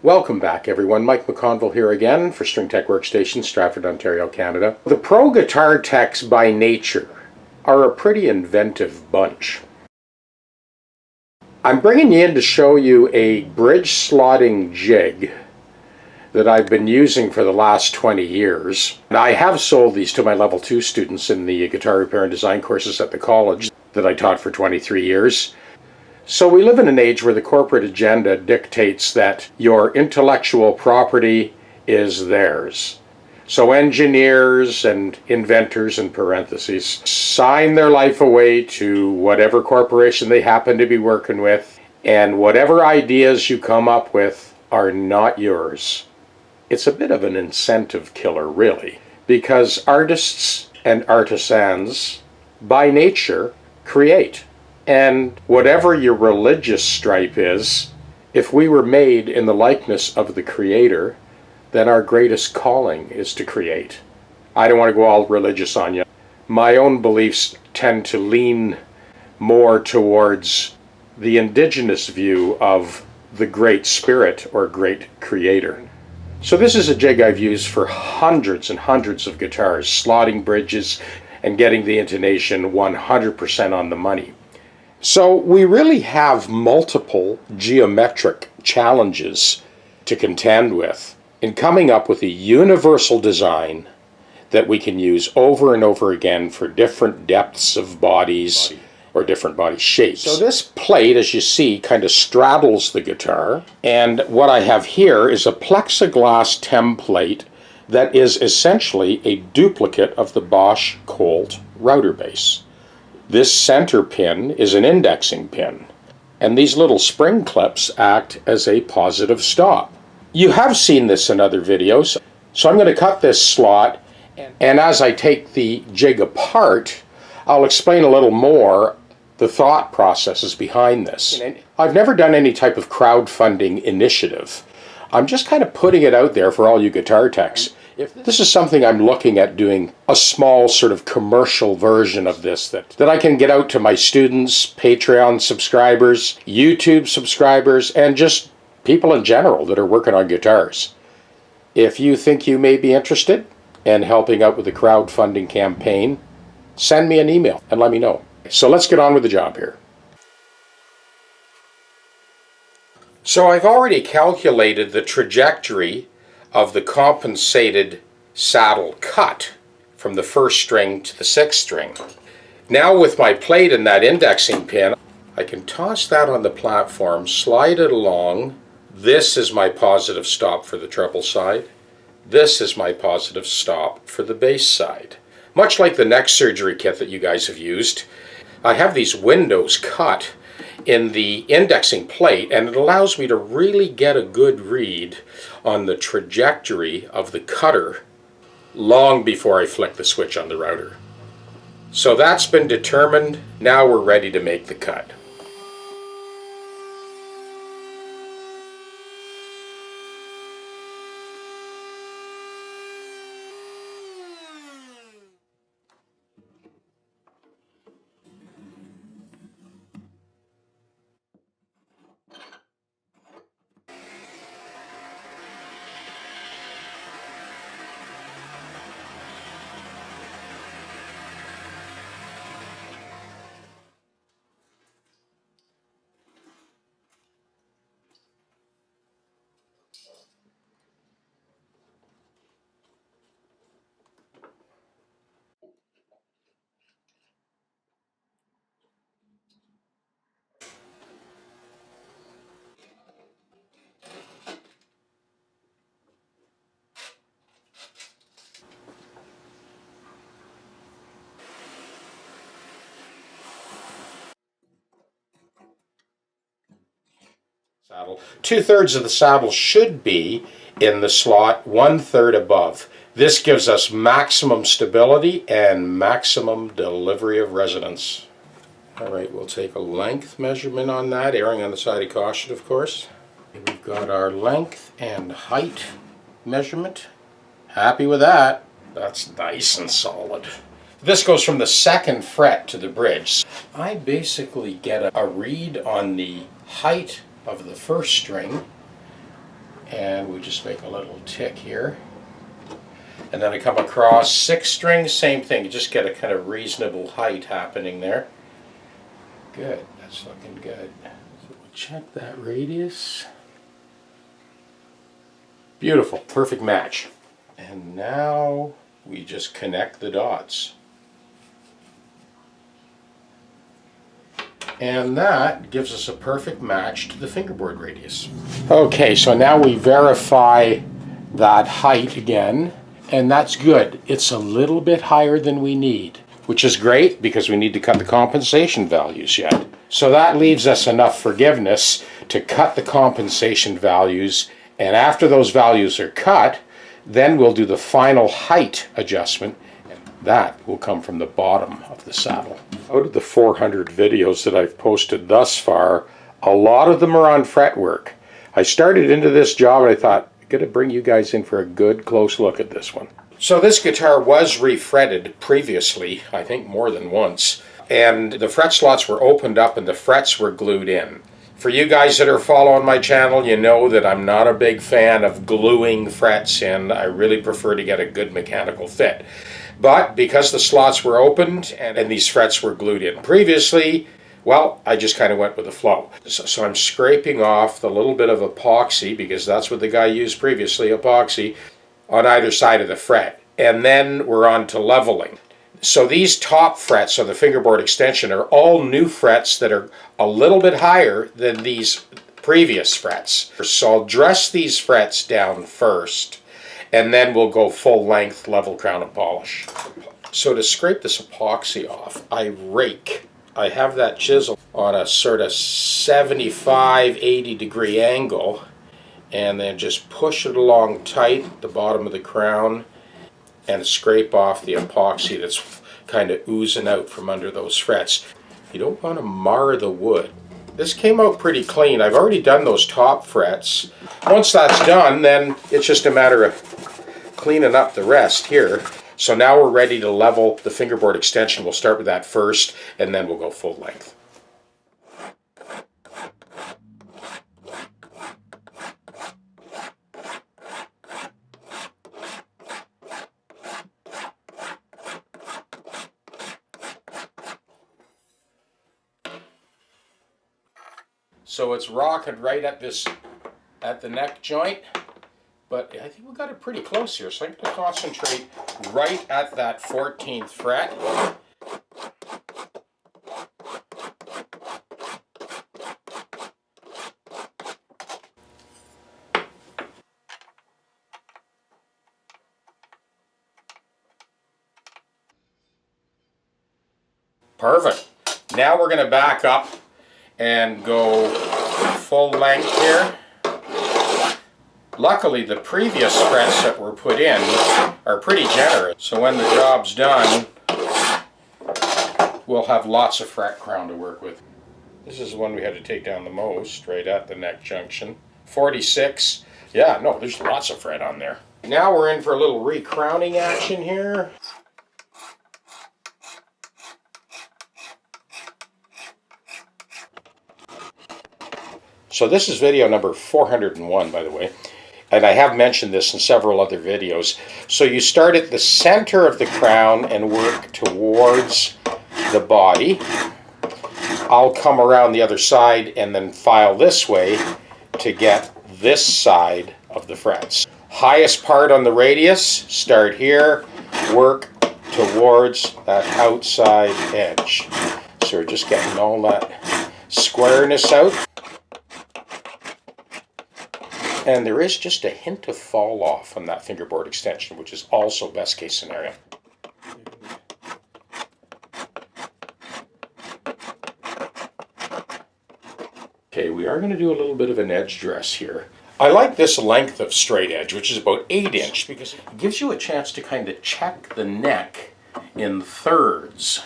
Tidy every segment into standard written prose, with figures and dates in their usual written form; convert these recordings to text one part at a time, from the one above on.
Welcome back everyone, Mike McConville here again for String Tech Workstations, Stratford, Ontario, Canada. The pro guitar techs by nature are a pretty inventive bunch. I'm bringing you in to show you a bridge slotting jig that I've been using for the last 20 years. And I have sold these to my level 2 students in the guitar repair and design courses at the college that I taught for 23 years. So we live in an age where the corporate agenda dictates that your intellectual property is theirs. So engineers and inventors, in parentheses, sign their life away to whatever corporation they happen to be working with, and whatever ideas you come up with are not yours. It's a bit of an incentive killer, really, because artists and artisans, by nature, create. And whatever your religious stripe is, if we were made in the likeness of the Creator, then our greatest calling is to create. I don't want to go all religious on you. My own beliefs tend to lean more towards the indigenous view of the Great Spirit or Great Creator. So this is a jig I've used for hundreds and hundreds of guitars, slotting bridges and getting the intonation 100% on the money. So we really have multiple geometric challenges to contend with in coming up with a universal design that we can use over and over again for different depths of bodies or different body shapes. So this plate, as you see, kind of straddles the guitar, and what I have here is a plexiglass template that is essentially a duplicate of the Bosch Colt router base. This center pin is an indexing pin, and these little spring clips act as a positive stop. You have seen this in other videos, so I'm going to cut this slot, and as I take the jig apart, I'll explain a little more the thought processes behind this. I've never done any type of crowdfunding initiative. I'm just kind of putting it out there for all you guitar techs. If this is something I'm looking at doing, a small sort of commercial version of this that I can get out to my students, Patreon subscribers, YouTube subscribers, and just people in general that are working on guitars. If you think you may be interested in helping out with the crowdfunding campaign, send me an email and let me know. So let's get on with the job here. So I've already calculated the trajectory of the compensated saddle cut from the first string to the sixth string. Now with my plate and that indexing pin, I can toss that on the platform, slide it along. This is my positive stop for the treble side. This is my positive stop for the bass side. Much like the neck surgery kit that you guys have used, I have these windows cut in the indexing plate, and it allows me to really get a good read on the trajectory of the cutter long before I flick the switch on the router. So that's been determined. Now we're ready to make the cut. Saddle. 2/3 of the saddle should be in the slot 1/3 above. This gives us maximum stability and maximum delivery of resonance. Alright, we'll take a length measurement on that, erring on the side of caution, of course. We've got our length and height measurement. Happy with that. That's nice and solid. This goes from the 2nd fret to the bridge. I basically get a read on the height of the 1st string And we just make a little tick here. And then I come across 6 strings, same thing, you just get a kind of reasonable height happening there. Good, that's looking good. So we'll check that radius. Beautiful, perfect match. And now we just connect the dots. And that gives us a perfect match to the fingerboard radius. Okay, so now we verify that height again. And that's good. It's a little bit higher than we need, which is great because we need to cut the compensation values yet. So that leaves us enough forgiveness to cut the compensation values, and after those values are cut, then we'll do the final height adjustment, and that will come from the bottom of the saddle. Out of the 400 videos that I've posted thus far, a lot of them are on fretwork. I started into this job and I thought, going to bring you guys in for a good close look at this one. So this guitar was refretted previously, I think more than once, and the fret slots were opened up and the frets were glued in. For you guys that are following my channel, you know that I'm not a big fan of gluing frets in. I really prefer to get a good mechanical fit. But because the slots were opened and these frets were glued in previously, well, I just kind of went with the flow. So I'm scraping off the little bit of epoxy, because that's what the guy used previously, epoxy, on either side of the fret. And then we're on to leveling. So these top frets of the fingerboard extension are all new frets that are a little bit higher than these previous frets. So I'll dress these frets down first, and then we'll go full length level crown and polish. So to scrape this epoxy off, I rake. I have that chisel on a sort of 75, 80 degree angle, and then just push it along tight at the bottom of the crown and scrape off the epoxy that's kind of oozing out from under those frets. You don't want to mar the wood. This came out pretty clean. I've already done those top frets. Once that's done, then it's just a matter of cleaning up the rest here. So now we're ready to level the fingerboard extension. We'll start with that first, and then we'll go full length. So it's rocking right at the neck joint. But I think we got it pretty close here, so I'm going to concentrate right at that 14th fret. Perfect. Now we're going to back up and go full length here. Luckily, the previous frets that were put in are pretty generous, so when the job's done, we'll have lots of fret crown to work with. This is the one we had to take down the most, right at the neck junction. 46. Yeah, no, there's lots of fret on there. Now we're in for a little recrowning action here. So this is video number 401, by the way. And I have mentioned this in several other videos. So you start at the center of the crown and work towards the body. I'll come around the other side and then file this way to get this side of the frets. Highest part on the radius, start here, work towards that outside edge. So we're just getting all that squareness out. And there is just a hint of fall off on that fingerboard extension, which is also best case scenario. Okay, we are going to do a little bit of an edge dress here. I like this length of straight edge, which is about 8 inch, because it gives you a chance to kind of check the neck in thirds.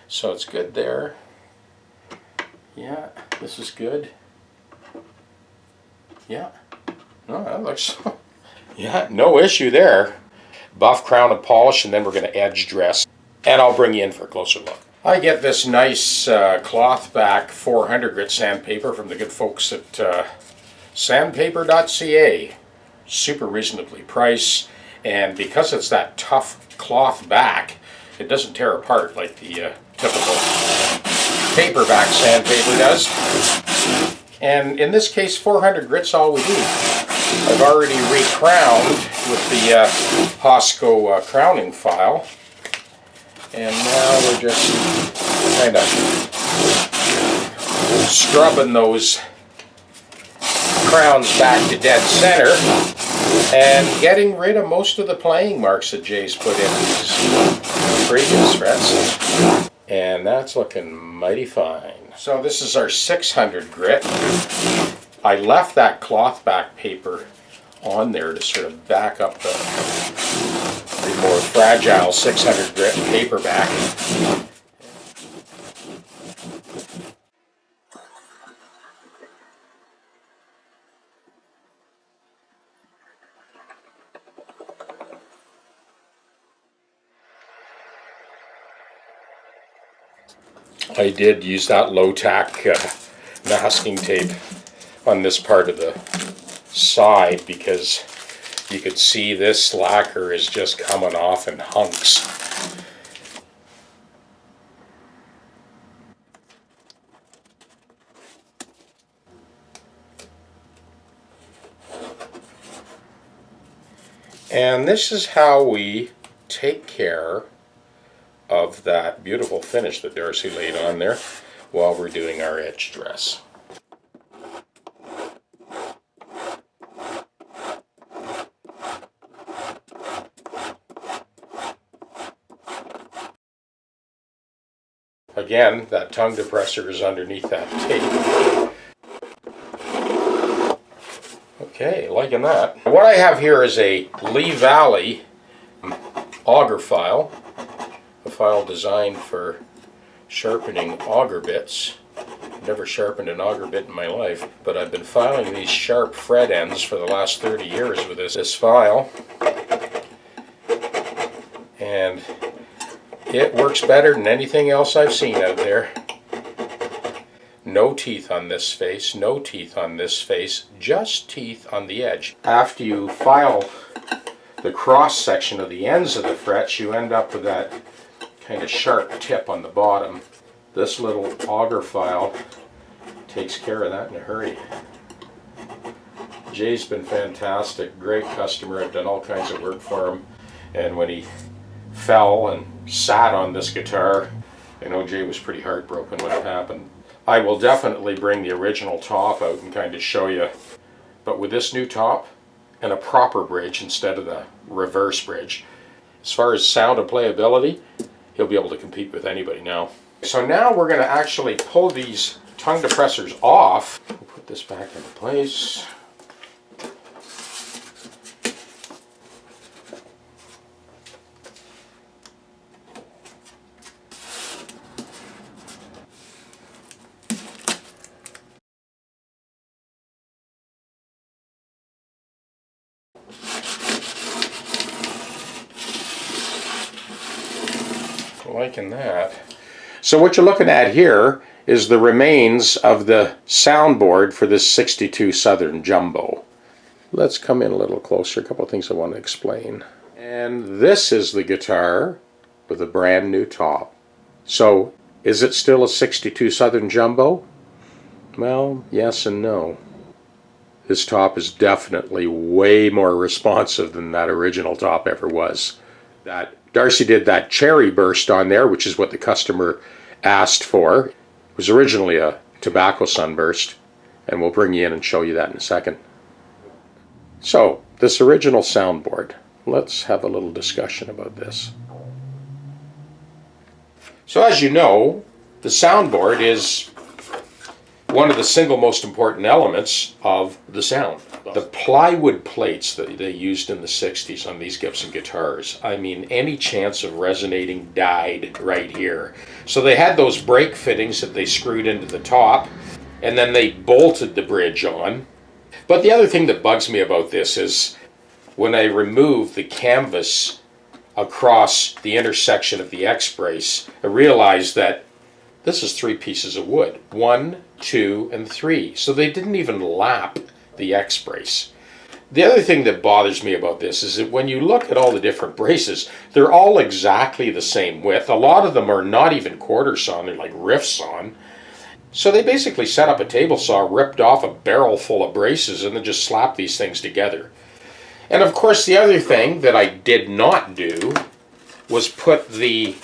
So it's good there. Yeah, this is good. Yeah. No, that looks, yeah, no issue there. Buff, crown, and polish, and then we're going to edge dress. And I'll bring you in for a closer look. I get this nice cloth back 400 grit sandpaper from the good folks at Sandpaper.ca, super reasonably priced, and because it's that tough cloth back, it doesn't tear apart like the typical paperback sandpaper does. And in this case, 400 grit's all we do. I've already re-crowned with the Hosco crowning file, and now we're just kind of scrubbing those crowns back to dead center and getting rid of most of the playing marks that Jay's put in these previous frets. And that's looking mighty fine. So this is our 600 grit. I left that cloth back paper on there to sort of back up the more fragile 600 grit paperback. I did use that low-tack masking tape on this part of the side because you could see this lacquer is just coming off in hunks. And this is how we take care of that beautiful finish that Darcy laid on there while we're doing our edge dress. Again, that tongue depressor is underneath that tape. Okay, liking that. What I have here is a Lee Valley auger file. A file designed for sharpening auger bits. Never sharpened an auger bit in my life, but I've been filing these sharp fret ends for the last 30 years with this file. And it works better than anything else I've seen out there. No teeth on this face, no teeth on this face, just teeth on the edge. After you file the cross section of the ends of the frets, you end up with that kind of sharp tip on the bottom. This little auger file takes care of that in a hurry. Jay's been fantastic, great customer. I've done all kinds of work for him, and when he fell and sat on this guitar, I know Jay was pretty heartbroken when it happened. I will definitely bring the original top out and kind of show you, but with this new top and a proper bridge instead of the reverse bridge, as far as sound and playability, he'll be able to compete with anybody now. So now we're going to actually pull these tongue depressors off. We'll put this back into place. Liking that. So what you're looking at here is the remains of the soundboard for this 62 Southern Jumbo. Let's come in a little closer. A couple of things I want to explain. And this is the guitar with a brand new top. So is it still a 62 Southern Jumbo? Well, yes and no. This top is definitely way more responsive than that original top ever was. Darcy did that cherry burst on there, which is what the customer asked for. It was originally a tobacco sunburst, and we'll bring you in and show you that in a second. So, this original soundboard, let's have a little discussion about this. So as you know, the soundboard is one of the single most important elements of the sound. The plywood plates that they used in the 60s on these Gibson guitars, I mean, any chance of resonating died right here. So they had those brake fittings that they screwed into the top, and then they bolted the bridge on. But the other thing that bugs me about this is when I remove the canvas across the intersection of the X-brace, I realized that this is 3 pieces of wood. 1, 2, and 3. So they didn't even lap the X brace. The other thing that bothers me about this is that when you look at all the different braces, they're all exactly the same width. A lot of them are not even quarter sawn, they're like riff sawn. So they basically set up a table saw, ripped off a barrel full of braces, and then just slapped these things together. And of course the other thing that I did not do was put the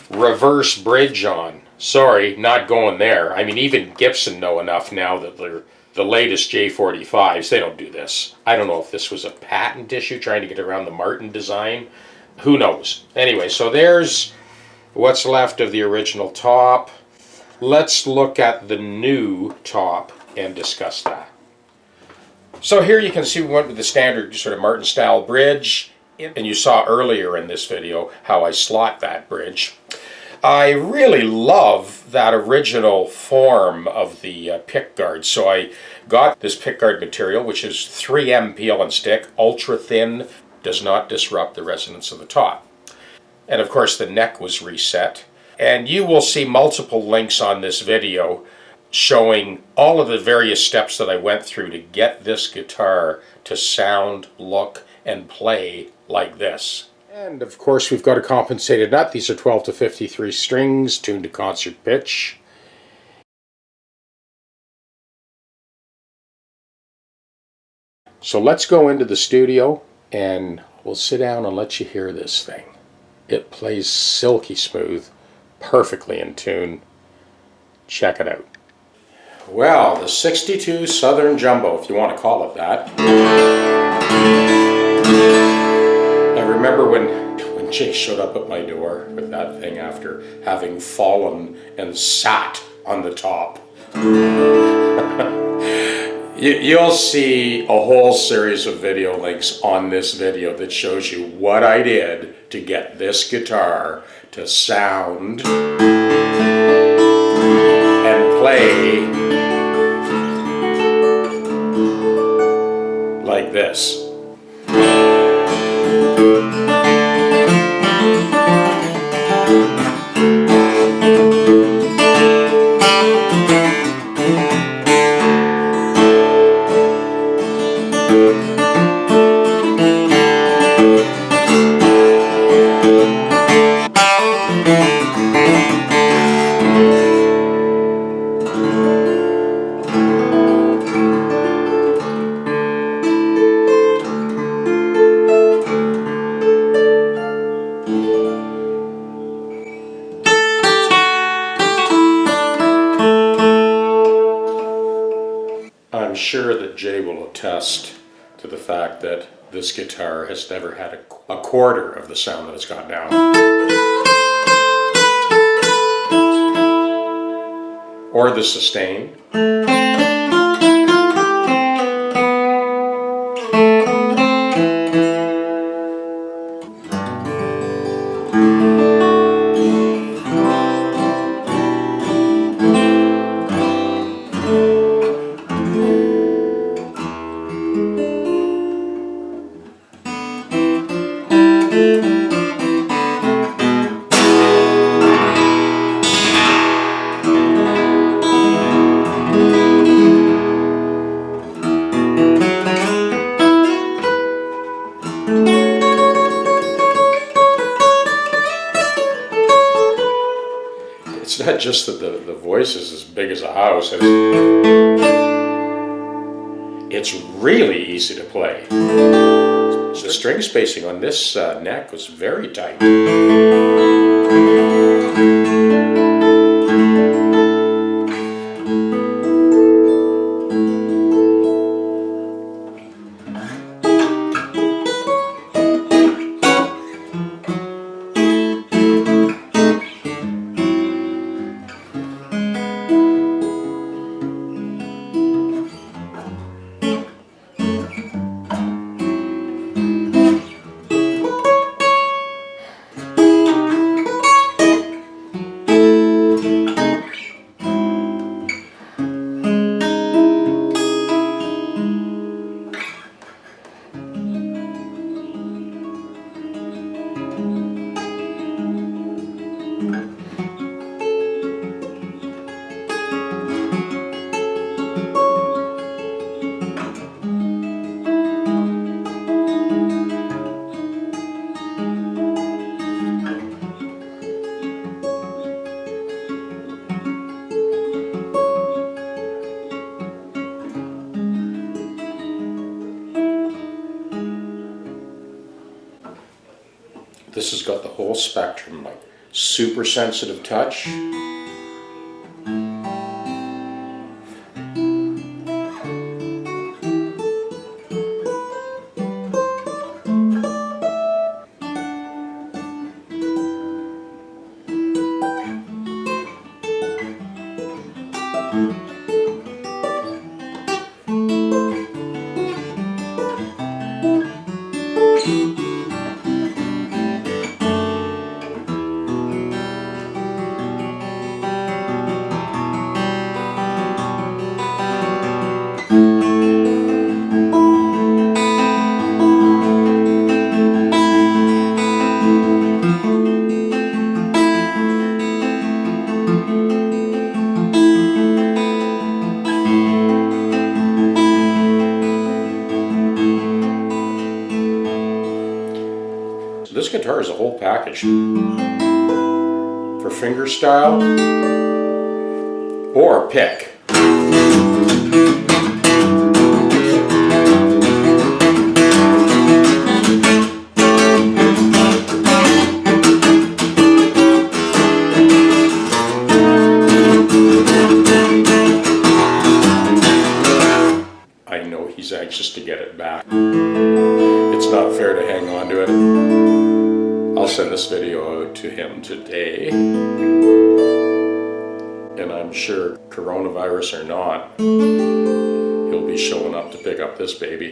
reverse bridge on. Sorry, not going there. I mean, even Gibson know enough now that they're the latest J45s, they don't do this. I don't know if this was a patent issue trying to get around the Martin design. Who knows? Anyway, so there's what's left of the original top. Let's look at the new top and discuss that. So here you can see we went with the standard sort of Martin style bridge, and you saw earlier in this video how I slot that bridge. I really love that original form of the pickguard, so I got this pickguard material, which is 3M peel and stick, ultra thin, does not disrupt the resonance of the top. And of course the neck was reset, and you will see multiple links on this video showing all of the various steps that I went through to get this guitar to sound, look, and play like this. And of course we've got a compensated nut. These are 12 to 53 strings tuned to concert pitch. So let's go into the studio and we'll sit down and let you hear this thing. It plays silky smooth, perfectly in tune. Check it out. Well, the 62 Southern Jumbo, if you want to call it that. I remember when Jay showed up at my door with that thing after having fallen and sat on the top. You'll see a whole series of video links on this video that shows you what I did to get this guitar to sound and play like this. I'm sure that Jay will attest to the fact that this guitar has never had a quarter of the sound that it's got now. Or the sustain. It's not just that the voice is as big as a house. It's really easy to play. The string spacing on this neck was very tight. This has got the whole spectrum, like super sensitive touch. This guitar is a whole package for fingerstyle or pick. I know he's anxious to get it back. It's not fair to hang on to it. I'll send this video out to him today, and I'm sure coronavirus or not, he'll be showing up to pick up this baby.